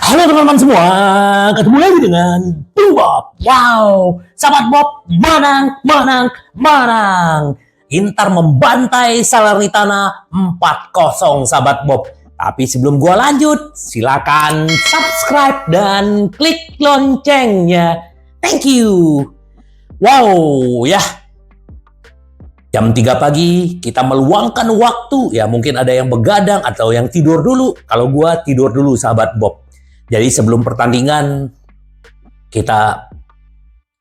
Halo teman-teman semua, ketemu lagi dengan Bob. Wow, sahabat Bob, menang. Inter membantai Salernitana 4-0, sahabat Bob. Tapi sebelum gua lanjut, silakan subscribe dan klik loncengnya. Thank you. Wow, ya. Jam 3 pagi, kita meluangkan waktu. Ya, mungkin ada yang begadang atau yang tidur dulu. Kalau gua tidur dulu, sahabat Bob. Jadi sebelum pertandingan, kita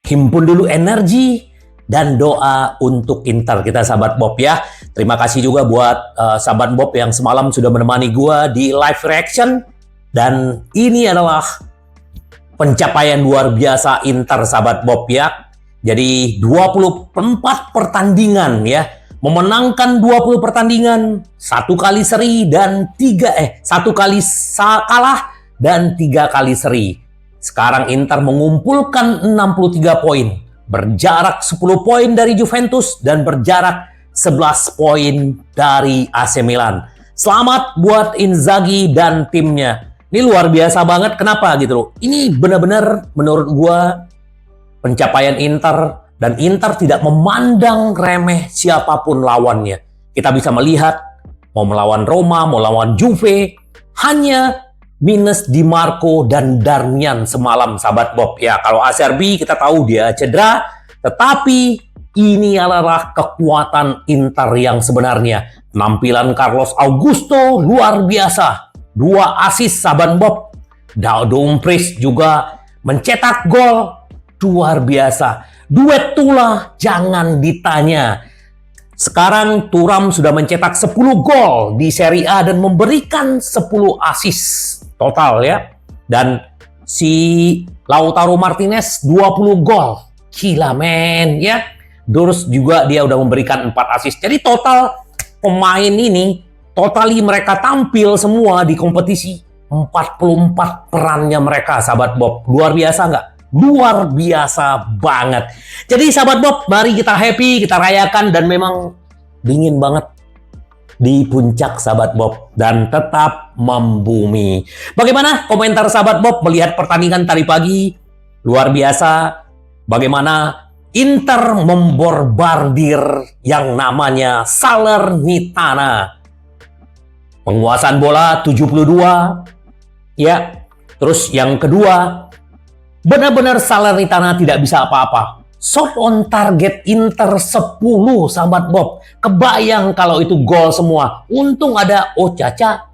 himpun dulu energi dan doa untuk Inter kita, sahabat Bob ya. Terima kasih juga buat sahabat Bob yang semalam sudah menemani gua di live reaction. Dan ini adalah pencapaian luar biasa Inter, sahabat Bob ya. Jadi 24 pertandingan ya. Memenangkan 20 pertandingan, 1 kali seri dan 1 kali kalah dan 3 kali seri. Sekarang Inter mengumpulkan 63 poin. Berjarak 10 poin dari Juventus dan berjarak 11 poin dari AC Milan. Selamat buat Inzaghi dan timnya. Ini luar biasa banget. Kenapa gitu loh? Ini benar-benar menurut gua pencapaian Inter, dan Inter tidak memandang remeh siapapun lawannya. Kita bisa melihat mau melawan Roma, mau lawan Juve, hanya minus Di Marco dan Darmian semalam, sahabat Bob. Ya, kalau Acerbi kita tahu dia cedera, tetapi ini adalah kekuatan Inter yang sebenarnya. Penampilan Carlos Augusto luar biasa. 2 assist, sahabat Bob. Dumfries juga mencetak gol luar biasa. Duet Tula jangan ditanya. Sekarang Thuram sudah mencetak 10 gol di Serie A dan memberikan 10 assist total ya. Dan si Lautaro Martinez 20 gol. Gila men ya. Terus juga dia udah memberikan 4 assist. Jadi total pemain ini, totali mereka tampil semua di kompetisi. 44 perannya mereka, sahabat Bob. Luar biasa nggak? Luar biasa banget. Jadi sahabat Bob, mari kita happy, kita rayakan. Dan memang dingin banget di puncak, sahabat Bob, dan tetap membumi. Bagaimana komentar sahabat Bob melihat pertandingan tadi pagi? Luar biasa. Bagaimana Inter memborbardir yang namanya Salernitana. Penguasaan bola 72. Ya. Terus yang kedua, benar-benar Salernitana tidak bisa apa-apa. Shot on target Inter 10, sahabat Bob. Kebayang kalau itu gol semua. Untung ada Ocaca.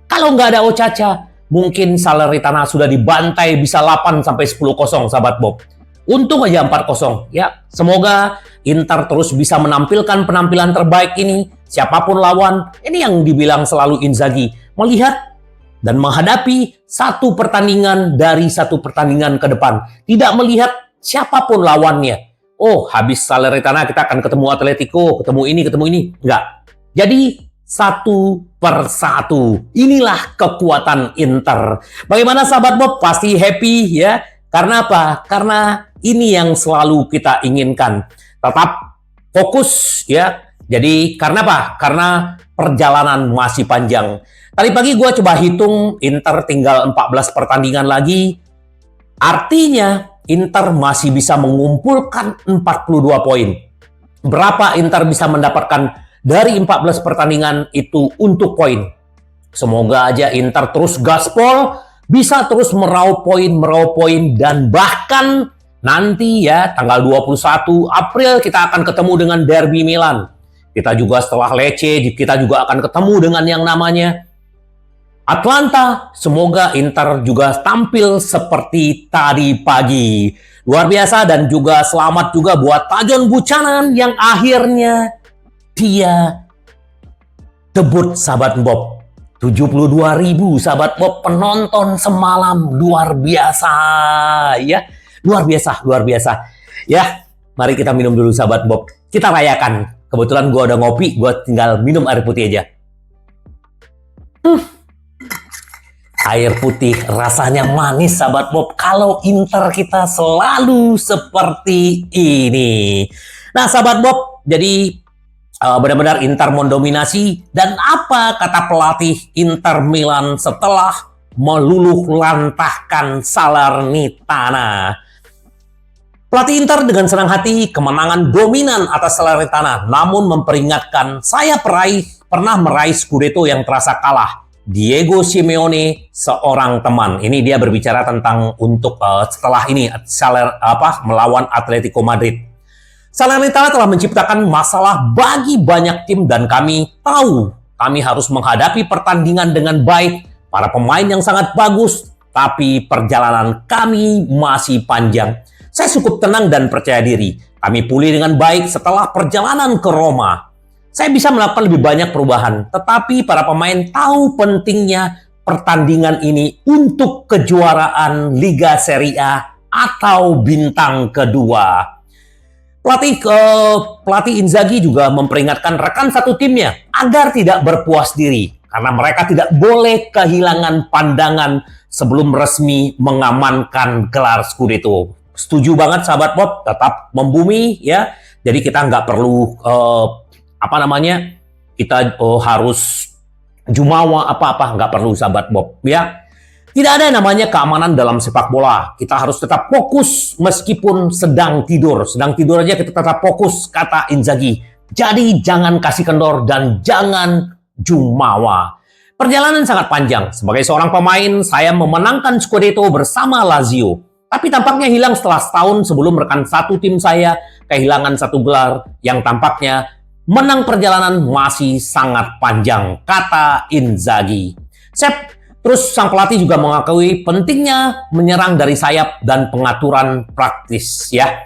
Kalau nggak ada Ocaca, mungkin Salernitana sudah dibantai bisa 8-10-0, sahabat Bob. Untung aja 4-0. Ya, semoga Inter terus bisa menampilkan penampilan terbaik ini. Siapapun lawan, ini yang dibilang selalu Inzaghi. Melihat dan menghadapi satu pertandingan dari satu pertandingan ke depan. Tidak melihat siapapun lawannya. Oh, habis Salernitana kita akan ketemu Atletico, ketemu ini. Enggak. Jadi, satu per satu. Inilah kekuatan Inter. Bagaimana sahabat Bob? Pasti happy ya. Karena apa? Karena ini yang selalu kita inginkan. Tetap fokus ya. Jadi, karena apa? Karena perjalanan masih panjang. Tadi pagi gue coba hitung, Inter tinggal 14 pertandingan lagi. Artinya, Inter masih bisa mengumpulkan 42 poin. Berapa Inter bisa mendapatkan dari 14 pertandingan itu untuk poin? Semoga aja Inter terus gaspol, bisa terus meraup poin, dan bahkan nanti ya, tanggal 21 April kita akan ketemu dengan Derby Milan. Kita juga setelah Lecce, kita juga akan ketemu dengan yang namanya Atlanta. Semoga Inter juga tampil seperti tadi pagi. Luar biasa. Dan juga selamat juga buat Tajon Buchanan yang akhirnya dia debut, sahabat Bob. 72.000 sahabat Bob penonton semalam. Luar biasa ya. Luar biasa. Ya, mari kita minum dulu, sahabat Bob. Kita rayakan. Kebetulan gue udah ngopi, gue tinggal minum air putih aja. Air putih rasanya manis, sahabat Bob. Kalau Inter kita selalu seperti ini. Nah, sahabat Bob, jadi benar-benar Inter mendominasi. Dan apa kata pelatih Inter Milan setelah meluluh lantahkan Salernitana. Pelatih Inter dengan senang hati kemenangan dominan atas Salernitana, namun memperingatkan saya pernah meraih Scudetto yang terasa kalah. Diego Simeone, seorang teman. Ini dia berbicara tentang untuk setelah ini melawan Atletico Madrid. Salernitana telah menciptakan masalah bagi banyak tim dan kami tahu kami harus menghadapi pertandingan dengan baik. Para pemain yang sangat bagus, tapi perjalanan kami masih panjang. Saya cukup tenang dan percaya diri. Kami pulih dengan baik setelah perjalanan ke Roma. Saya bisa melakukan lebih banyak perubahan, tetapi para pemain tahu pentingnya pertandingan ini untuk kejuaraan Liga Serie A atau bintang kedua. Pelatih Inzaghi juga memperingatkan rekan satu timnya agar tidak berpuas diri, karena mereka tidak boleh kehilangan pandangan sebelum resmi mengamankan gelar Scudetto. Setuju banget sahabat Bob, tetap membumi ya. Jadi kita nggak perlu harus jumawa apa-apa, nggak perlu sahabat Bob ya. Tidak ada namanya keamanan dalam sepak bola. Kita harus tetap fokus meskipun sedang tidur. Sedang tidur aja kita tetap fokus, kata Inzaghi. Jadi jangan kasih kendor dan jangan jumawa. Perjalanan sangat panjang. Sebagai seorang pemain, saya memenangkan Scudetto bersama Lazio. Tapi tampaknya hilang setelah setahun sebelum rekan satu tim saya kehilangan satu gelar yang tampaknya menang perjalanan masih sangat panjang, kata Inzaghi. Terus sang pelatih juga mengakui pentingnya menyerang dari sayap dan pengaturan praktis ya.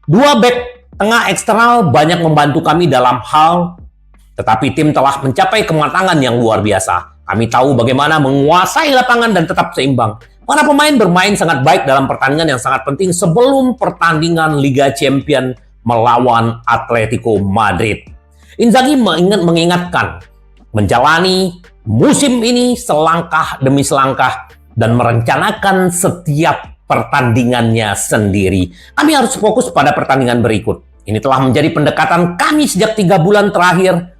Dua bek tengah eksternal banyak membantu kami dalam hal, tetapi tim telah mencapai kematangan yang luar biasa. Kami tahu bagaimana menguasai lapangan dan tetap seimbang. Para pemain bermain sangat baik dalam pertandingan yang sangat penting sebelum pertandingan Liga Champions melawan Atletico Madrid. Inzaghi mengingatkan, menjalani musim ini selangkah demi selangkah dan merencanakan setiap pertandingannya sendiri. Kami harus fokus pada pertandingan berikut. Ini telah menjadi pendekatan kami sejak 3 bulan terakhir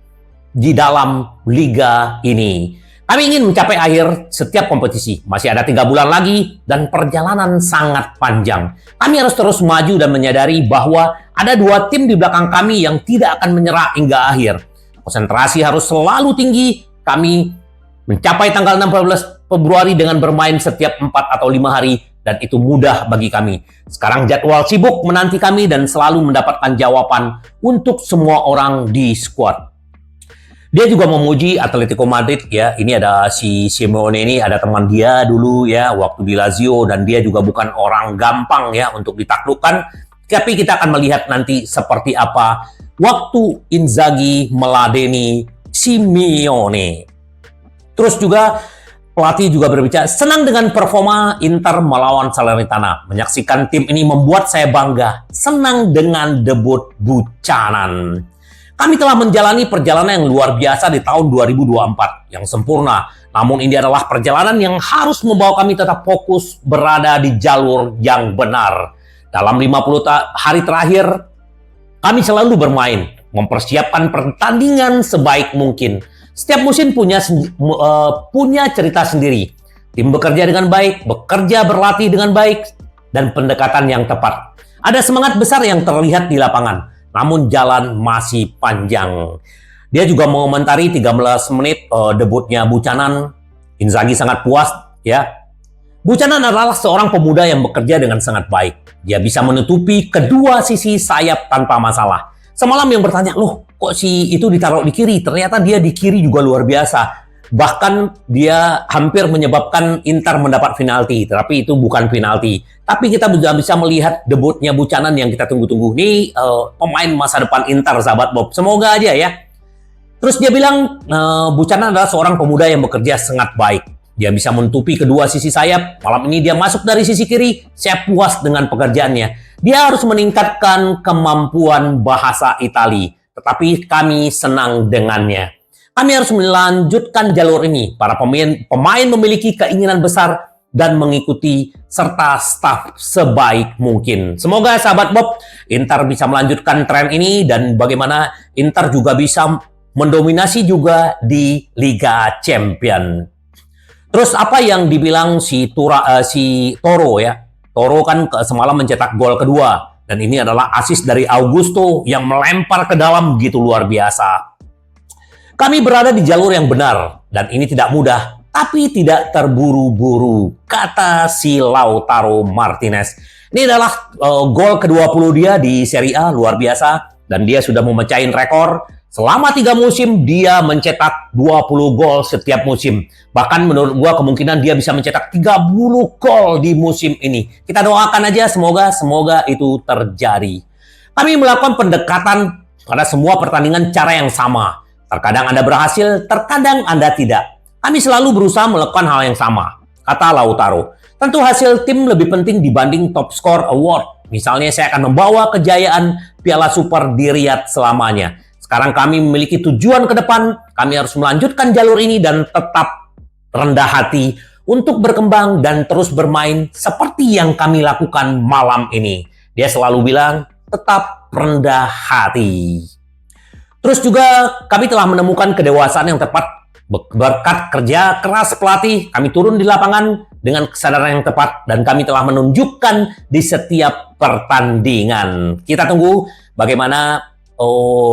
di dalam liga ini. Kami ingin mencapai akhir setiap kompetisi. Masih ada 3 bulan lagi dan perjalanan sangat panjang. Kami harus terus maju dan menyadari bahwa ada 2 tim di belakang kami yang tidak akan menyerah hingga akhir. Konsentrasi harus selalu tinggi. Kami mencapai tanggal 16 Februari dengan bermain setiap 4 atau 5 hari dan itu mudah bagi kami. Sekarang jadwal sibuk menanti kami dan selalu mendapatkan jawaban untuk semua orang di skuad. Dia juga memuji Atletico Madrid ya. Ini ada si Simeone ini, ada teman dia dulu ya waktu di Lazio dan dia juga bukan orang gampang ya untuk ditaklukkan. Tapi kita akan melihat nanti seperti apa waktu Inzaghi meladeni Simeone. Terus juga pelatih juga berbicara senang dengan performa Inter melawan Salernitana. Menyaksikan tim ini membuat saya bangga. Senang dengan debut Buchanan. Kami telah menjalani perjalanan yang luar biasa di tahun 2024 yang sempurna. Namun ini adalah perjalanan yang harus membawa kami tetap fokus berada di jalur yang benar. Dalam 50 hari terakhir, kami selalu bermain, mempersiapkan pertandingan sebaik mungkin. Setiap musim punya cerita sendiri. Tim bekerja dengan baik, bekerja berlatih dengan baik, dan pendekatan yang tepat. Ada semangat besar yang terlihat di lapangan. Namun jalan masih panjang. Dia juga mengomentari 13 menit debutnya Buchanan. Inzaghi sangat puas ya. Buchanan adalah seorang pemuda yang bekerja dengan sangat baik. Dia bisa menutupi kedua sisi sayap tanpa masalah. Semalam yang bertanya, loh kok si itu ditaruh di kiri? Ternyata dia di kiri juga luar biasa. Bahkan dia hampir menyebabkan Inter mendapat penalti, tapi itu bukan penalti. Tapi kita bisa melihat debutnya Buchanan yang kita tunggu-tunggu. Ini pemain masa depan Inter, sahabat Bob. Semoga aja ya. Terus dia bilang, Buchanan adalah seorang pemuda yang bekerja sangat baik. Dia bisa menutupi kedua sisi sayap. Malam ini dia masuk dari sisi kiri. Saya puas dengan pekerjaannya. Dia harus meningkatkan kemampuan bahasa Itali. Tetapi kami senang dengannya. Kami harus melanjutkan jalur ini. Para pemain memiliki keinginan besar dan mengikuti serta staf sebaik mungkin. Semoga sahabat Bob, Inter bisa melanjutkan tren ini dan bagaimana Inter juga bisa mendominasi juga di Liga Champions. Terus apa yang dibilang si Toro ya? Toro kan semalam mencetak gol kedua dan ini adalah assist dari Augusto yang melempar ke dalam gitu luar biasa. Kami berada di jalur yang benar dan ini tidak mudah, tapi tidak terburu-buru, kata si Lautaro Martinez. Ini adalah gol ke-20 dia di Serie A, luar biasa. Dan dia sudah memecahin rekor. Selama 3 musim, dia mencetak 20 gol setiap musim. Bahkan menurut gua kemungkinan dia bisa mencetak 30 gol di musim ini. Kita doakan aja semoga itu terjadi. Kami melakukan pendekatan pada semua pertandingan cara yang sama. Terkadang Anda berhasil, terkadang Anda tidak. Kami selalu berusaha melakukan hal yang sama, kata Lautaro. Tentu hasil tim lebih penting dibanding top score award. Misalnya saya akan membawa kejayaan Piala Super di Riyadh selamanya. Sekarang kami memiliki tujuan ke depan, kami harus melanjutkan jalur ini dan tetap rendah hati untuk berkembang dan terus bermain seperti yang kami lakukan malam ini. Dia selalu bilang, tetap rendah hati. Terus juga kami telah menemukan kedewasaan yang tepat berkat kerja keras pelatih. Kami turun di lapangan dengan kesadaran yang tepat dan kami telah menunjukkan di setiap pertandingan. Kita tunggu bagaimana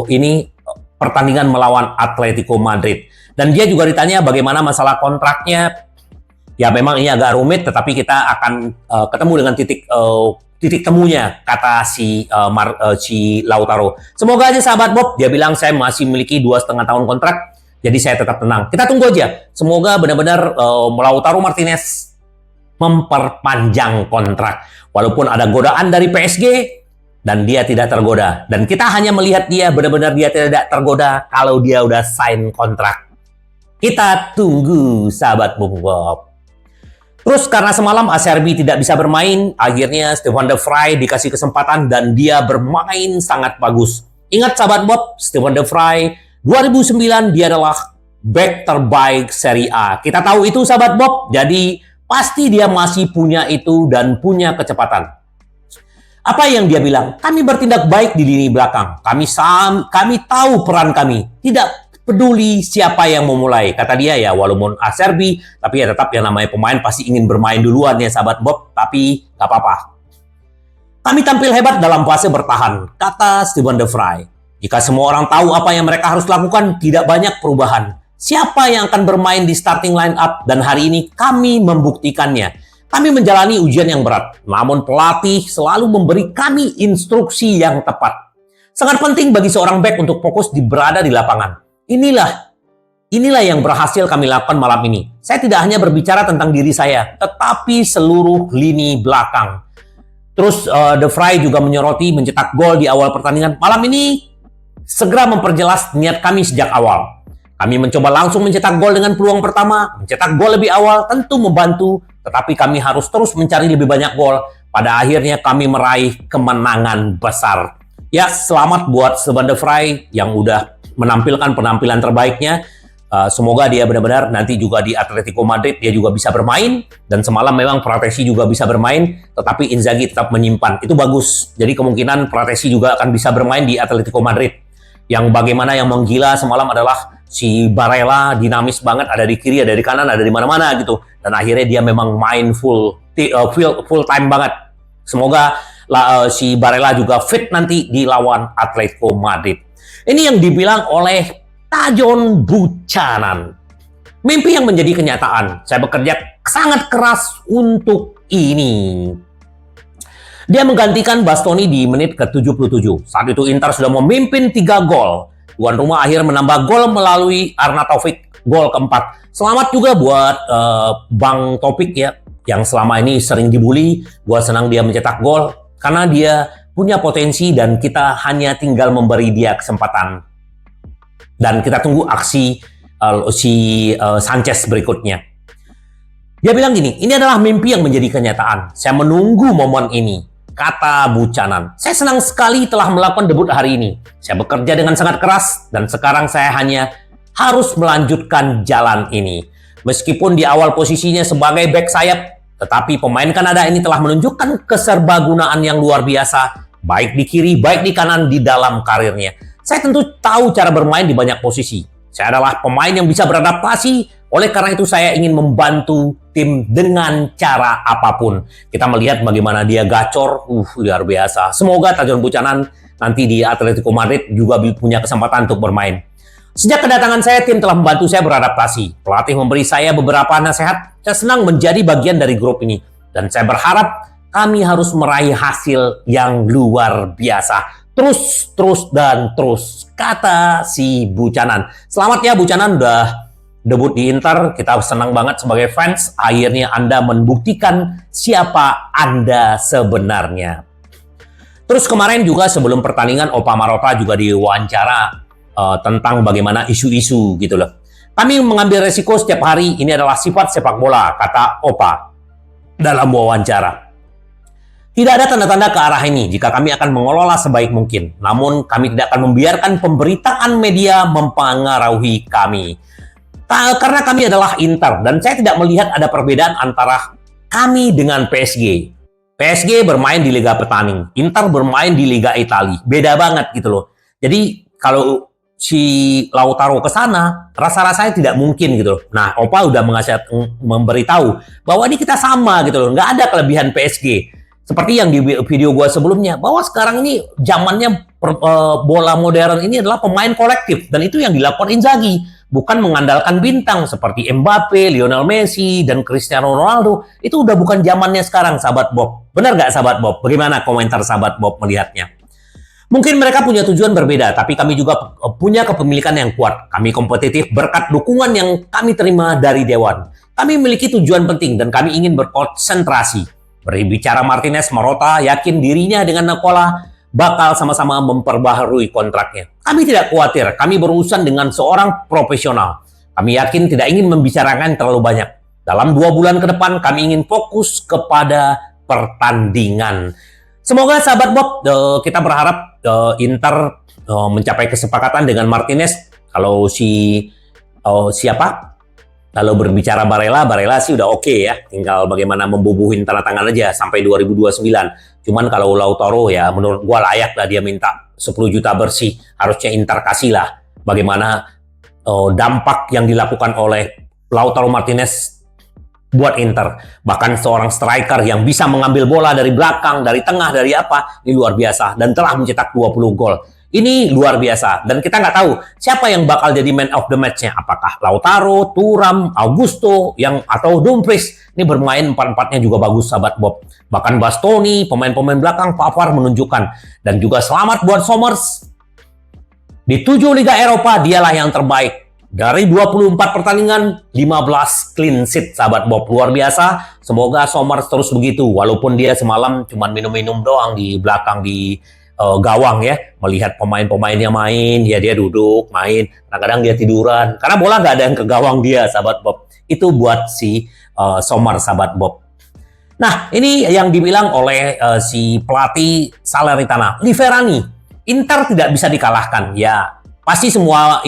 ini pertandingan melawan Atletico Madrid. Dan dia juga ditanya bagaimana masalah kontraknya. Ya memang ini agak rumit, tetapi kita akan ketemu dengan titik temunya, kata si Lautaro. Semoga aja sahabat Bob, dia bilang saya masih memiliki 2,5 tahun kontrak, jadi saya tetap tenang. Kita tunggu aja, semoga benar-benar Lautaro Martinez memperpanjang kontrak. Walaupun ada godaan dari PSG, dan dia tidak tergoda. Dan kita hanya melihat dia benar-benar dia tidak tergoda kalau dia udah sign kontrak. Kita tunggu sahabat Bob. Terus karena semalam Acerbi tidak bisa bermain, akhirnya Stefan de Vrij dikasih kesempatan dan dia bermain sangat bagus. Ingat sahabat Bob, Stefan de Vrij 2009 dia adalah back terbaik Serie A. Kita tahu itu sahabat Bob, jadi pasti dia masih punya itu dan punya kecepatan. Apa yang dia bilang? Kami bertindak baik di lini belakang. Kami tahu peran kami. Tidak peduli siapa yang memulai, kata dia ya, walaupun Acerbi, tapi ya tetap yang namanya pemain pasti ingin bermain duluan ya sahabat Bob, tapi gak apa-apa. Kami tampil hebat dalam fase bertahan, kata Stefan de Vrij. Jika semua orang tahu apa yang mereka harus lakukan, tidak banyak perubahan. Siapa yang akan bermain di starting line up dan hari ini kami membuktikannya. Kami menjalani ujian yang berat, namun pelatih selalu memberi kami instruksi yang tepat. Sangat penting bagi seorang back untuk fokus berada di lapangan. Inilah yang berhasil kami lakukan malam ini. Saya tidak hanya berbicara tentang diri saya, tetapi seluruh lini belakang. Terus De Vrij juga menyoroti mencetak gol di awal pertandingan. Malam ini segera memperjelas niat kami sejak awal. Kami mencoba langsung mencetak gol dengan peluang pertama. Mencetak gol lebih awal tentu membantu, tetapi kami harus terus mencari lebih banyak gol. Pada akhirnya kami meraih kemenangan besar. Ya, selamat buat Stefan de Vrij yang udah menampilkan penampilan terbaiknya. Semoga dia benar-benar nanti juga di Atletico Madrid dia juga bisa bermain. Dan semalam memang Pratesi juga bisa bermain, tetapi Inzaghi tetap menyimpan. Itu bagus. Jadi kemungkinan Pratesi juga akan bisa bermain di Atletico Madrid. Yang bagaimana yang menggila semalam adalah si Barella, dinamis banget, ada di kiri, ada di kanan, ada di mana-mana gitu. Dan akhirnya dia memang main full time banget. Semoga si Barella juga fit nanti di lawan Atletico Madrid. Ini yang dibilang oleh Tajon Buchanan. Mimpi yang menjadi kenyataan. Saya bekerja sangat keras untuk ini. Dia menggantikan Bastoni di menit ke-77. Saat itu Inter sudah memimpin 3 gol. Tuan rumah akhir menambah gol melalui Arnautovic, gol keempat. Selamat juga buat Bang Topik ya, yang selama ini sering dibully. Gua senang dia mencetak gol karena dia punya potensi dan kita hanya tinggal memberi dia kesempatan. Dan kita tunggu aksi Sanchez berikutnya. Dia bilang gini, ini adalah mimpi yang menjadi kenyataan. Saya menunggu momen ini, kata Buchanan. Saya senang sekali telah melakukan debut hari ini. Saya bekerja dengan sangat keras dan sekarang saya hanya harus melanjutkan jalan ini. Meskipun di awal posisinya sebagai back sayap, tetapi pemain Kanada ini telah menunjukkan keserbagunaan yang luar biasa, baik di kiri, baik di kanan di dalam karirnya. Saya tentu tahu cara bermain di banyak posisi. Saya adalah pemain yang bisa beradaptasi Oleh karena itu saya ingin membantu tim dengan cara apapun. Kita melihat bagaimana dia gacor, luar biasa. Semoga Tajon Buchanan nanti di Atletico Madrid juga punya kesempatan untuk bermain. Sejak kedatangan saya, tim telah membantu saya beradaptasi. Pelatih memberi saya beberapa nasihat. Saya senang menjadi bagian dari grup ini. Dan saya berharap kami harus meraih hasil yang luar biasa. Terus, kata si Buchanan. Selamat ya Buchanan, udah debut di Inter. Kita senang banget sebagai fans. Akhirnya Anda membuktikan siapa Anda sebenarnya. Terus kemarin juga sebelum pertandingan, Opa Marotta juga diwawancara tentang bagaimana isu-isu gitu loh. Kami mengambil resiko setiap hari, ini adalah sifat sepak bola, kata Opa dalam wawancara. Tidak ada tanda-tanda ke arah ini jika kami akan mengelola sebaik mungkin. Namun kami tidak akan membiarkan pemberitaan media mempengaruhi kami. Karena kami adalah Inter dan saya tidak melihat ada perbedaan antara kami dengan PSG. PSG bermain di Liga Petani, Inter bermain di Liga Italia. Beda banget gitu loh. Jadi kalau si Lautaro ke sana, rasa-rasanya tidak mungkin gitu loh. Nah, Opa udah memberitahu bahwa ini kita sama gitu loh. Nggak ada kelebihan PSG. Seperti yang di video gua sebelumnya, bahwa sekarang ini zamannya bola modern ini adalah pemain kolektif. Dan itu yang dilakukan Inzaghi. Bukan mengandalkan bintang seperti Mbappe, Lionel Messi, dan Cristiano Ronaldo. Itu udah bukan zamannya sekarang, sahabat Bob. Benar nggak, sahabat Bob? Bagaimana komentar sahabat Bob melihatnya? Mungkin mereka punya tujuan berbeda, tapi kami juga punya kepemilikan yang kuat. Kami kompetitif berkat dukungan yang kami terima dari Dewan. Kami memiliki tujuan penting dan kami ingin berkonsentrasi. Berbicara Martinez, Marotta yakin dirinya dengan Nicola bakal sama-sama memperbaharui kontraknya. Kami tidak khawatir, kami berurusan dengan seorang profesional. Kami yakin tidak ingin membicarakan terlalu banyak. Dalam 2 bulan ke depan, kami ingin fokus kepada pertandingan. Semoga sahabat Bob, kita berharap Inter mencapai kesepakatan dengan Martinez. Kalau siapa? Kalau berbicara Barella sih udah oke ya. Tinggal bagaimana membubuhin tanda tangan aja sampai 2029. Cuman kalau Lautaro ya menurut gua layak lah dia minta 10 juta bersih. Harusnya Inter kasih lah. Bagaimana dampak yang dilakukan oleh Lautaro Martinez buat Inter. Bahkan seorang striker yang bisa mengambil bola dari belakang, dari tengah, dari apa. Ini luar biasa. Dan telah mencetak 20 gol. Ini luar biasa. Dan kita nggak tahu siapa yang bakal jadi man of the match-nya. Apakah Lautaro, Thuram, Augusto, atau Dumfries. Ini bermain 4-4-nya juga bagus, sahabat Bob. Bahkan Bastoni, pemain-pemain belakang, Pavard menunjukkan. Dan juga selamat buat Somers. Di 7 Liga Eropa, dialah yang terbaik. Dari 24 pertandingan, 15 clean sheet, sahabat Bob. Luar biasa. Semoga Somers terus begitu. Walaupun dia semalam cuma minum-minum doang di belakang di gawang ya, melihat pemain-pemainnya main, ya dia duduk main, kadang-kadang dia tiduran karena bola nggak ada yang ke gawang dia, sahabat Bob. Itu buat si Sommer, sahabat Bob. Nah, ini yang dibilang oleh si pelatih Salernitana, Liverani, Inter tidak bisa dikalahkan. Ya, pasti semua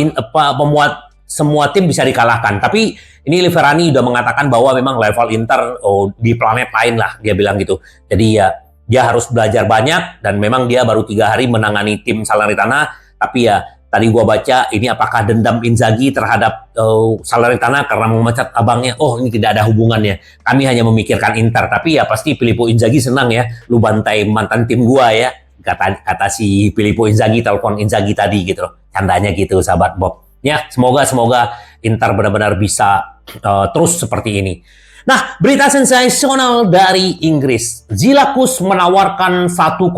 tim bisa dikalahkan, tapi ini Liverani udah mengatakan bahwa memang level Inter di planet lain lah, dia bilang gitu. Jadi ya dia harus belajar banyak dan memang dia baru 3 hari menangani tim Salernitana. Tapi ya tadi gua baca ini apakah dendam Inzaghi terhadap Salernitana karena memecat abangnya. Oh, ini tidak ada hubungannya. Kami hanya memikirkan Inter. Tapi ya pasti Filippo Inzaghi senang ya. Lu bantai mantan tim gua ya. Kata si Filippo Inzaghi, telepon Inzaghi tadi gitu loh. Candanya gitu, sahabat Bob. Ya, semoga Inter benar-benar bisa terus seperti ini. Nah, berita sensasional dari Inggris. Zilakos menawarkan 1,2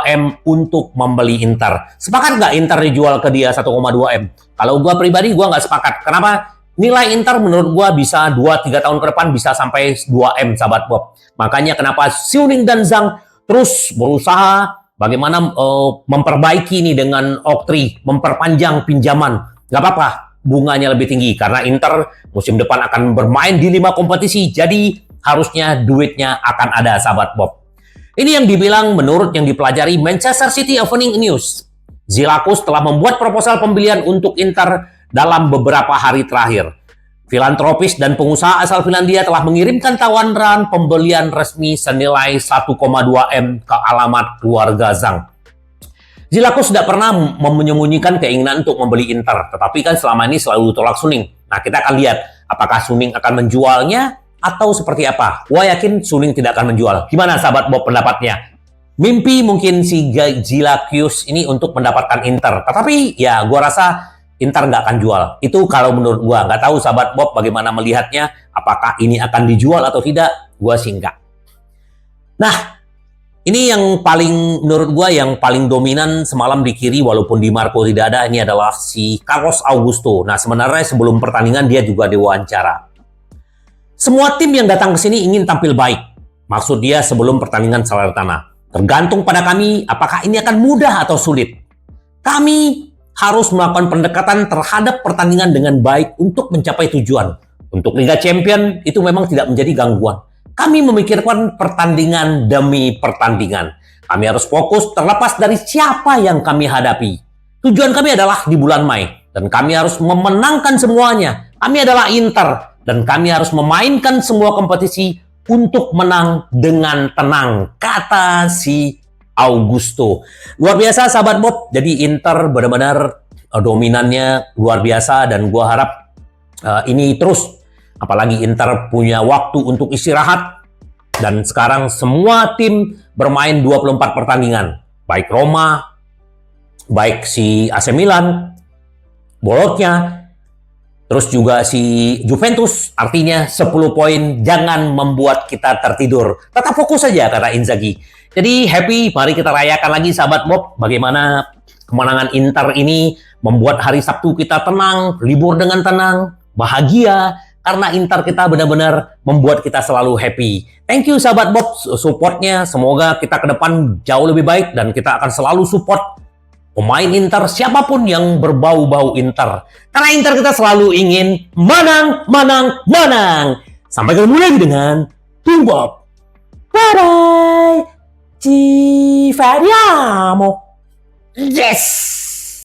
M untuk membeli Inter. Sepakat nggak Inter dijual ke dia 1,2 M? Kalau gue pribadi, gue nggak sepakat. Kenapa? Nilai Inter menurut gue bisa 2-3 tahun ke depan bisa sampai 2 M, sahabat Bob. Makanya kenapa Suning dan Zhang terus berusaha bagaimana memperbaiki ini dengan Oktri, memperpanjang pinjaman. Nggak apa-apa. Bunganya lebih tinggi karena Inter musim depan akan bermain di 5 kompetisi, jadi harusnya duitnya akan ada, sahabat Bob. Ini yang dibilang menurut yang dipelajari Manchester City Evening News. Zilakos telah membuat proposal pembelian untuk Inter dalam beberapa hari terakhir. Filantropis dan pengusaha asal Finlandia telah mengirimkan tawaran pembelian resmi senilai 1,2 M ke alamat keluarga Zhang. Zilakos tidak pernah menyembunyikan keinginan untuk membeli Inter, tetapi kan selama ini selalu tolak Suning. Nah, kita akan lihat apakah Suning akan menjualnya atau seperti apa. Gua yakin Suning tidak akan menjual. Gimana sahabat Bob pendapatnya? Mimpi mungkin si Zilakos ini untuk mendapatkan Inter, tetapi ya gua rasa Inter nggak akan jual. Itu kalau menurut gua. Nggak tahu sahabat Bob bagaimana melihatnya, apakah ini akan dijual atau tidak. Gua sih enggak. Nah, ini yang paling, menurut gua yang paling dominan semalam di kiri, walaupun Di Marco tidak ada, ini adalah si Carlos Augusto. Nah, sebenarnya sebelum pertandingan dia juga diwawancara. Semua tim yang datang ke sini ingin tampil baik. Maksud dia sebelum pertandingan Salernitana. Tergantung pada kami, apakah ini akan mudah atau sulit. Kami harus melakukan pendekatan terhadap pertandingan dengan baik untuk mencapai tujuan. Untuk Liga Champion, itu memang tidak menjadi gangguan. Kami memikirkan pertandingan demi pertandingan. Kami harus fokus terlepas dari siapa yang kami hadapi. Tujuan kami adalah di bulan Mei. Dan kami harus memenangkan semuanya. Kami adalah Inter. Dan kami harus memainkan semua kompetisi untuk menang dengan tenang. Kata si Augusto. Luar biasa sahabat Bob. Jadi Inter benar-benar dominannya luar biasa. Dan gua harap ini terus. Apalagi Inter punya waktu untuk istirahat. Dan sekarang semua tim bermain 24 pertandingan. Baik Roma, baik si AC Milan, Bologna, terus juga si Juventus. Artinya 10 poin, jangan membuat kita tertidur. Tetap fokus saja, kata Inzaghi. Jadi happy, mari kita rayakan lagi sahabat Bob. Bagaimana kemenangan Inter ini membuat hari Sabtu kita tenang, libur dengan tenang, bahagia. Karena Inter kita benar-benar membuat kita selalu happy. Thank you sahabat Bob supportnya. Semoga kita ke depan jauh lebih baik dan kita akan selalu support pemain Inter siapapun yang berbau-bau Inter. Karena Inter kita selalu ingin menang, menang, menang. Sampai ketemu lagi dengan Tim Bob. Bye-bye. Ci vediamo. Yes!